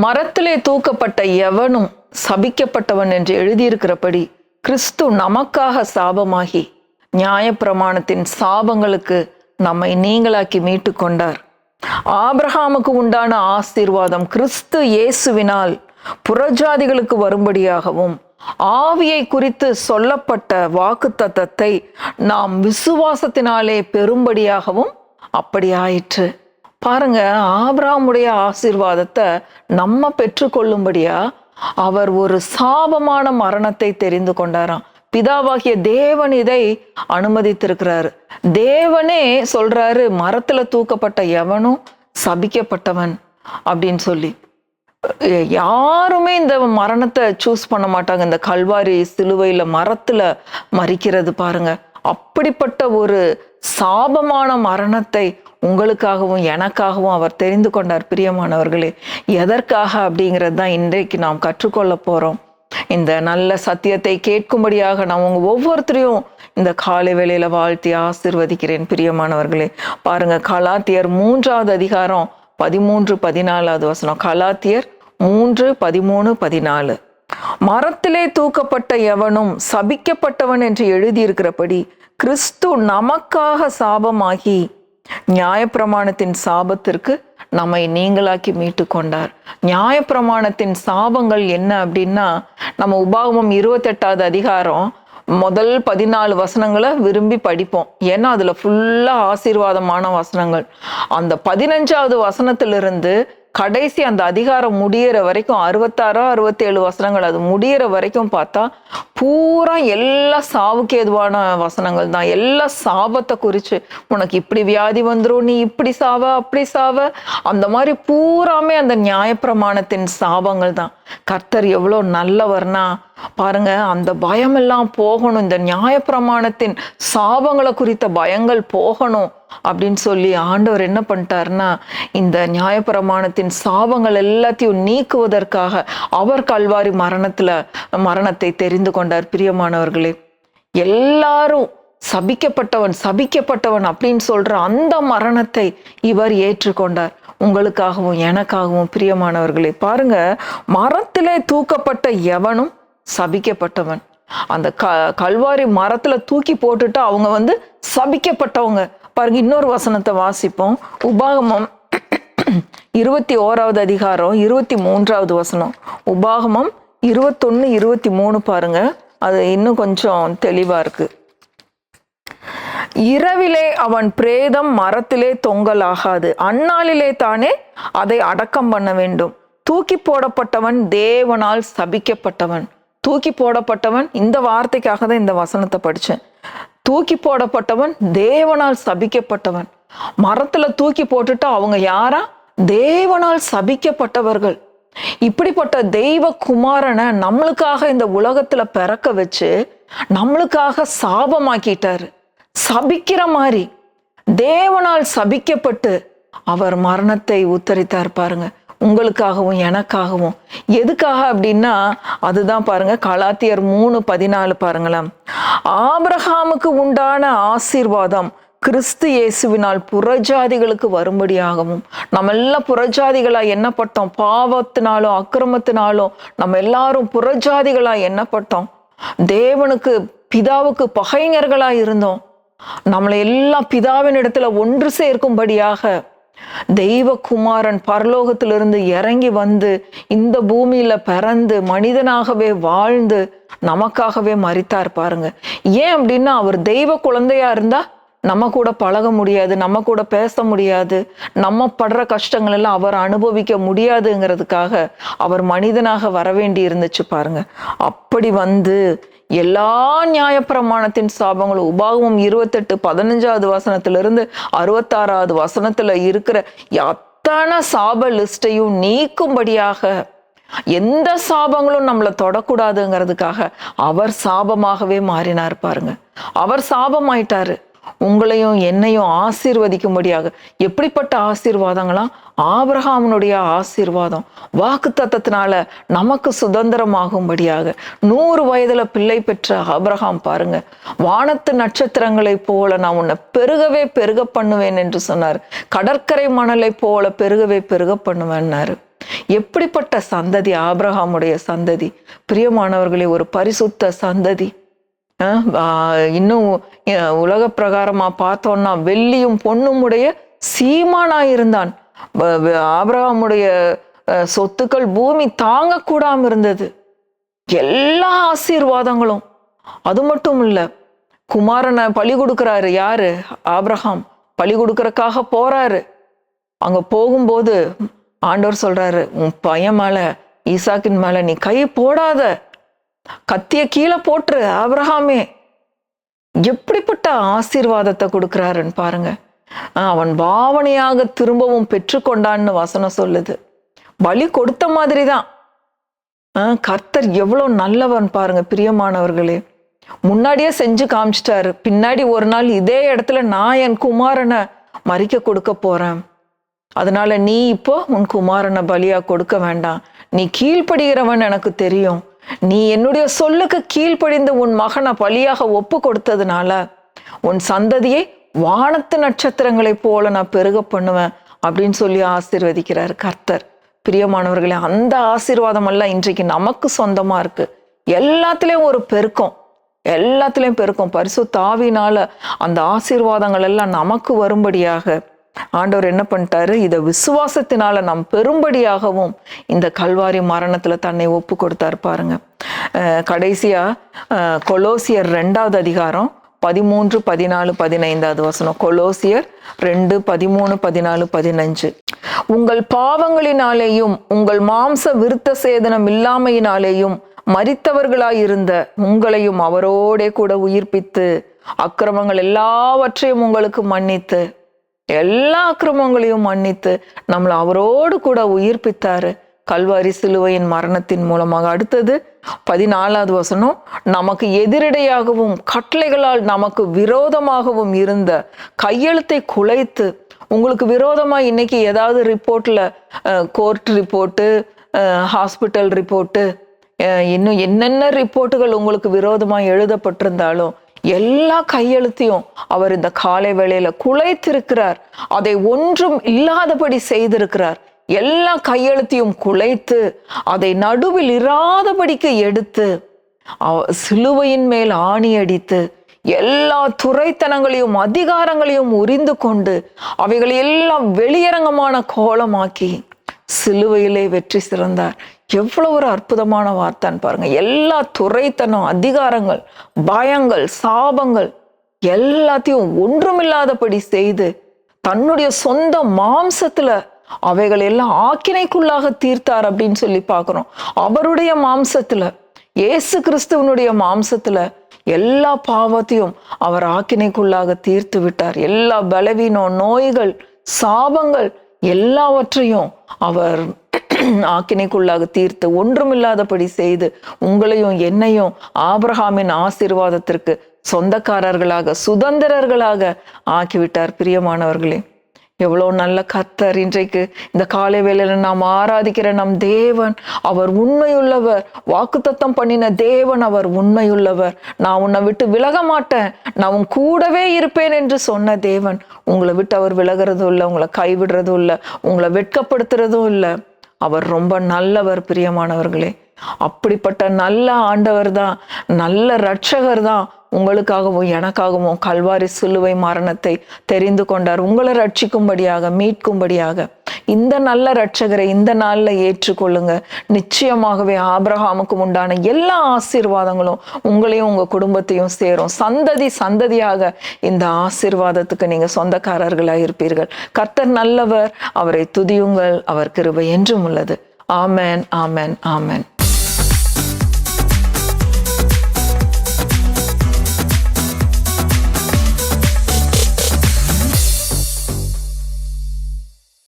மரத்திலே தூக்கப்பட்ட எவனும் சபிக்கப்பட்டவன் என்று எழுதியிருக்கிறபடி கிறிஸ்து நமக்காக சாபமாகி நியாயப்பிரமாணத்தின் சாபங்களுக்கு நம்மை நீங்களாக்கி மீட்டு கொண்டார். ஆபிரகாமுக்கு உண்டான ஆசீர்வாதம் கிறிஸ்து இயேசுவினால் புறஜாதிகளுக்கு வரும்படியாகவும், ஆவியை குறித்து சொல்லப்பட்ட வாக்குத்தத்தத்தை நாம் விசுவாசத்தினாலே பெறும்படியாகவும் அப்படி ஆயிற்று. பாருங்க, ஆபிரகாமுடைய ஆசீர்வாதத்தை நம்ம பெற்றுக்கொள்ளும்படியா அவர் ஒரு சாபமான மரணத்தை தெரிந்து கொண்டாராம். பிதாவாகிய தேவன் இதை அனுமதித்திருக்கிறாரு. தேவனே சொல்றாரு, மரத்துல தூக்கப்பட்ட எவனும் சபிக்கப்பட்டவன் அப்படின்னு சொல்லி. யாருமே இந்த மரணத்தை சூஸ் பண்ண மாட்டாங்க. இந்த கல்வாரி சிலுவையில மரத்துல மரிக்கிறது பாருங்க, அப்படிப்பட்ட ஒரு சாபமான மரணத்தை உங்களுக்காகவும் எனக்காகவும் அவர் தெரிந்து கொண்டார். பிரியமானவர்களே, எதற்காக அப்படிங்கிறது தான் இன்றைக்கு நாம் கற்றுக்கொள்ள போறோம். இந்த நல்ல சத்தியத்தை கேட்கும்படியாக நான் உங்க ஒவ்வொருத்தரையும் இந்த காலை வேளையில வாழ்த்தி ஆசீர்வதிக்கிறேன். பிரியமானவர்களே, பாருங்க, கலாத்தியர் 3வது அதிகாரம் 13-14 வசனம். கலாத்தியர் 3:13-14. மரத்திலே தூக்கப்பட்ட எவனும் சபிக்கப்பட்டவன் என்று எழுதியிருக்கிறபடி கிறிஸ்து நமக்காக சாபமாகி நியாயப்பிரமாணத்தின் சாபத்திற்கு நம்மை நீங்களாக்கி மீட்டு கொண்டார். நியாயப்பிரமாணத்தின் சாபங்கள் என்ன அப்படின்னா, நம்ம உபாகமம் 28வது அதிகாரம் முதல் 14 வசனங்களை விரும்பி படிப்போம். ஏன்னா அதுல ஃபுல்லா ஆசீர்வாதமான வசனங்கள். அந்த 15வது வசனத்திலிருந்து கடைசி அந்த அதிகாரம் முடியிற வரைக்கும் 66-67 வசனங்கள், அது முடியிற வரைக்கும் பார்த்தா பூரா எல்லா சாவுக்கு ஏதுவான வசனங்கள் தான். எல்லா சாபத்தை குறிச்சு, உனக்கு இப்படி வியாதி வந்துடும், நீ இப்படி சாவ அப்படி சாவ, அந்த மாதிரி பூராமே அந்த நியாயப்பிரமாணத்தின் சாபங்கள் தான். கர்த்தர் எவ்வளோ நல்லவர்னா பாருங்க, அந்த பயமெல்லாம் போகணும், இந்த நியாயப்பிரமாணத்தின் சாபங்களை குறித்த பயங்கள் போகணும் அப்படின்னு சொல்லி ஆண்டவர் என்ன பண்ணிட்டாருன்னா, இந்த நியாயப்பிரமாணத்தின் சாபங்கள் எல்லாத்தையும் நீக்குவதற்காக அவர் கல்வாரி மரணத்தை தெரிந்து கொண்டார். பிரியமானவர்களே, எல்லாரும் சபிக்கப்பட்டவன் சபிக்கப்பட்டவன் அப்படின்னு சொல்ற அந்த மரணத்தை இவர் ஏற்றுக்கொண்டார் உங்களுக்காகவும் எனக்காகவும். பிரியமானவர்களே, பாருங்க, மரத்திலே தூக்கப்பட்ட எவனும் சபிக்கப்பட்டவன். அந்த கல்வாரி மரத்துல தூக்கி போட்டுட்டு அவங்க சபிக்கப்பட்டவங்க. பாருங்க, இன்னொரு வசனத்தை வாசிப்போம். உபாகமம் 21வது அதிகாரம் 23வது வசனம். உபாகமம் 21-23 பாருங்க, அது இன்னும் கொஞ்சம் தெளிவா இருக்கு. இரவிலே அவன் பிரேதம் மரத்திலே தொங்கலாகாது, அந்நாளிலே தானே அதை அடக்கம் பண்ண வேண்டும். தூக்கி போடப்பட்டவன் தேவனால் சபிக்கப்பட்டவன். தூக்கி போடப்பட்டவன், இந்த வார்த்தைக்காக தான் இந்த வசனத்தை படிச்சேன். தூக்கி போடப்பட்டவன் தேவனால் சபிக்கப்பட்டவன். மரத்துல தூக்கி போட்டுட்டு அவங்க யாரா? தேவனால் சபிக்கப்பட்டவர்கள். இப்படிப்பட்ட தெய்வ குமாரனை நம்மளுக்காக இந்த உலகத்துல பிறக்க வச்சு நம்மளுக்காக சாபமாக்கிட்டாரு. சபிக்கிற மாதிரி தேவனால் சபிக்கப்பட்டு அவர் மரணத்தை உத்தரித்தார் பாருங்க, உங்களுக்காகவும் எனக்காகவும். எதுக்காக அப்படின்னா அதுதான் பாருங்க, கலாத்தியர் 3:14 பாருங்களேன். ஆபிரகாமுக்கு உண்டான ஆசீர்வாதம் கிறிஸ்து இயேசுவினால் புறஜாதிகளுக்கு வரும்படியாகவும். நம்ம எல்லாம் புறஜாதிகளா எண்ணப்பட்டோம். பாவத்தினாலும் அக்கிரமத்தினாலும் நம்ம எல்லாரும் புறஜாதிகளா எண்ணப்பட்டோம். தேவனுக்கு பிதாவுக்கு பகைஞர்களா இருந்தோம். நம்மளை எல்லாம் பிதாவின் இடத்துல ஒன்று சேர்க்கும்படியாக தெய்வ குமாரன் பரலோகத்திலிருந்து இறங்கி இந்த பூமியில பிறந்து மனிதனாகவே வாழ்ந்து நமக்காகவே மரித்தார் பாருங்க. ஏன் அப்படின்னா, அவர் தெய்வ குழந்தையா இருந்தா நம்ம கூட பழக முடியாது, நம்ம கூட பேச முடியாது, நம்ம படுற கஷ்டங்கள் எல்லாம் அவர் அனுபவிக்க முடியாதுங்கிறதுக்காக அவர் மனிதனாக வர வேண்டி இருந்துச்சு பாருங்க. அப்படி எல்லா நியாயப்பிரமாணத்தின் சாபங்களும் உபாகமம் 28:15வது வசனத்திலிருந்து 66வது வசனத்துல இருக்கிற அத்தனை சாப லிஸ்டையும் நீக்கும்படியாக, எந்த சாபங்களும் நம்மளை தொடக்கூடாதுங்கிறதுக்காக அவர் சாபமாகவே மாறினார் பாருங்க. அவர் சாபமாயிட்டாரு உங்களையும் என்னையும் ஆசீர்வதிக்கும்படியாக. எப்படிப்பட்ட ஆசீர்வாதங்களாம்? ஆபிரகாமுடைய ஆசீர்வாதம். வாக்குத்தத்தத்தினால நமக்கு சுதந்திரமாகும்படியாக 100 வயதுல பிள்ளை பெற்ற ஆபிரகாம் பாருங்க, வானத்து நட்சத்திரங்களை போல நான் உன்னை பெருகவே பெருக பண்ணுவேன் என்று சொன்னார். கடற்கரை மணலை போல பெருகவே பெருக பண்ணுவேன்னாரு. எப்படிப்பட்ட சந்ததி ஆபிரகாமுடைய சந்ததி! பிரியமானவர்களே, ஒரு பரிசுத்த சந்ததி. இன்னும் உலக பிரகாரமா பார்த்தோம்னா வெள்ளியும் பொண்ணும் உடைய சீமானாயிருந்தான். ஆபிரகாமுடைய சொத்துக்கள் பூமி தாங்க கூடாம இருந்தது. எல்லா ஆசீர்வாதங்களும். அது மட்டும் இல்ல, குமாரனை பலி கொடுக்கிறாரு. யாரு? ஆபிரகாம் பலி கொடுக்கறக்காக போறாரு. அங்க போகும்போது ஆண்டவர் சொல்றாரு, உன் பையன் மேல, ஈசாக்கின் மேல நீ கை போடாத, கத்திய கீழே போட்டுரு. ஆபிரகாமே எப்படிப்பட்ட ஆசீர்வாதத்தை கொடுக்கிறாருன்னு பாருங்க. அவன் பாவனையாக திரும்பவும் பெற்றுக்கொண்டான்னு வசனம் சொல்லுது. பலி கொடுத்த மாதிரி தான். கர்த்தர் எவ்வளவு நல்லவன் பாருங்க பிரியமானவர்களே. முன்னாடியே செஞ்சு காமிச்சிட்டாரு. பின்னாடி ஒரு நாள் இதே இடத்துல நான் என் குமாரனை மறிக்க கொடுக்க போறேன். அதனால நீ இப்போ உன் குமாரனை பலியா கொடுக்க வேண்டாம். நீ கீழ்ப்படுகிறவன் எனக்கு தெரியும். நீ என்னுடைய சொல்லுக்கு கீழ்ப்படிந்து உன் மகனை பலியாக ஒப்பு கொடுத்ததுனால உன் சந்ததியை வானத்து நட்சத்திரங்களை போல நான் பெருக பண்ணுவேன் அப்படின்னு சொல்லி ஆசீர்வதிக்கிறார் கர்த்தர். பிரியமானவர்களே, அந்த ஆசீர்வாதம் எல்லாம் இன்றைக்கு நமக்கு சொந்தமா இருக்கு. எல்லாத்துலயும் ஒரு பெருக்கம், எல்லாத்துலயும் பெருக்கம். பரிசுத்த ஆவியினால அந்த ஆசீர்வாதங்கள் எல்லாம் நமக்கு வரும்படியாக ஆண்டவர் என்ன பண்ணிட்டாரு? இதை விசுவாசத்தினால நாம் பெரும்படியாகவும் இந்த கல்வாரி மரணத்துல தன்னை ஒப்பு கொடுத்தாரு பாருங்க. கடைசியா கொலோசியர் 2வது அதிகாரம் 13, 14, 15 வசனம். கொலோசியர் 2, 13, 14, 15. உங்கள் பாவங்களினாலேயும் உங்கள் மாம்ச விருத்த சேதனம் இல்லாமையினாலேயும் மரித்தவர்களாயிருந்த உங்களையும் அவரோடே கூட உயிர்ப்பித்து அக்கிரமங்கள் எல்லாவற்றையும் உங்களுக்கு மன்னித்து, எல்லா அக்கிரமங்களையும் மன்னித்து நம்மளை அவரோடு கூட உயிர்ப்பித்தாரு கல்வாரி சிலுவையின் மரணத்தின் மூலமாக. அடுத்தது 14வது வசனம். நமக்கு எதிரடையாகவும் கட்டளைகளால் நமக்கு விரோதமாகவும் இருந்த கையெழுத்தை குலைத்து, உங்களுக்கு விரோதமா இன்னைக்கு ஏதாவது ரிப்போர்ட்ல கோர்ட் ரிப்போர்ட்டு, ஹாஸ்பிட்டல் ரிப்போர்ட்டு, இன்னும் என்னென்ன ரிப்போர்ட்டுகள் உங்களுக்கு விரோதமா எழுதப்பட்டிருந்தாலும் எல்லா கையெழுத்தையும் அவர் இந்த காலை வேளையில குலைத்திருக்கிறார். அதை ஒன்றும் இல்லாதபடி செய்திருக்கிறார். எல்லா கையெழுத்தையும் குலைத்து அதை நடுவில் இராதபடிக்கு எடுத்து சிலுவையின் மேல் ஆணி அடித்து எல்லா துரைத்தனங்களையும் அதிகாரங்களையும் உரிந்து கொண்டு அவைகளை எல்லாம் வெளியரங்கமான கோலமாக்கி சிலுவையிலே வெற்றி சிறந்தார். எவ்வளவு ஒரு அற்புதமான வார்த்தைன்னு பாருங்க. எல்லா துரைத்தனம், அதிகாரங்கள், பயங்கள், சாபங்கள் எல்லாத்தையும் ஒன்றுமில்லாதபடி செய்து தன்னுடைய சொந்த மாம்சத்துல அவைகள் எல்லாம் ஆக்கினைக்குள்ளாக தீர்த்தார் அப்படின்னு சொல்லி பார்க்கிறோம். அவருடைய மாம்சத்துல, இயேசு கிறிஸ்துவனுடைய மாம்சத்துல எல்லா பாவத்தையும் அவர் ஆக்கினைக்குள்ளாக தீர்த்து விட்டார். எல்லா பலவீனம், நோய்கள், சாபங்கள் எல்லாவற்றையும் அவர் ஆக்கினைக்குள்ளாக தீர்த்து ஒன்றுமில்லாதபடி செய்து உங்களையும் என்னையும் ஆபிரகாமின் ஆசீர்வாதத்திற்கு சொந்தக்காரர்களாக, சுதந்திரர்களாக ஆக்கிவிட்டார். பிரியமானவர்களே, எவ்வளவு நல்ல கர்த்தர்! இன்றைக்கு இந்த காலை வேளையில நாம் ஆராதிக்கிற நம் தேவன் அவர் உண்மையுள்ளவர். வாக்குத்தத்தம் பண்ணின தேவன் அவர் உண்மையுள்ளவர். நான் உன்னை விட்டு விலக மாட்டேன், நான் உன் கூடவே இருப்பேன் என்று சொன்ன தேவன் உங்களை விட்டு அவர் விலகிறதும் இல்லை, உங்களை கைவிடுறதும் இல்லை, உங்களை வெட்கப்படுத்துறதும் இல்லை. அவர் ரொம்ப நல்லவர். பிரியமானவர்களே, அப்படிப்பட்ட நல்ல ஆண்டவர் தான், நல்ல இரட்சகர் தான் உங்களுக்காகவும் எனக்காகவும் கல்வாரி சிலுவை மரணத்தை தெரிந்து கொண்டார். உங்களை ரட்சிக்கும்படியாக, மீட்கும்படியாக. இந்த நல்ல இரட்சகரை இந்த நாள்ல ஏற்றுக்கொள்ளுங்க. நிச்சயமாகவே ஆபிரகாமுக்கு உண்டான எல்லா ஆசீர்வாதங்களும் உங்களையும் உங்க குடும்பத்தையும் சேரும். சந்ததி சந்ததியாக இந்த ஆசீர்வாதத்துக்கு நீங்க சொந்தக்காரர்களாக இருப்பீர்கள். கர்த்தர் நல்லவர், அவரை துதியுங்கள், அவர் கிருபை என்றும் உள்ளது. ஆமென், ஆமென், ஆமென்.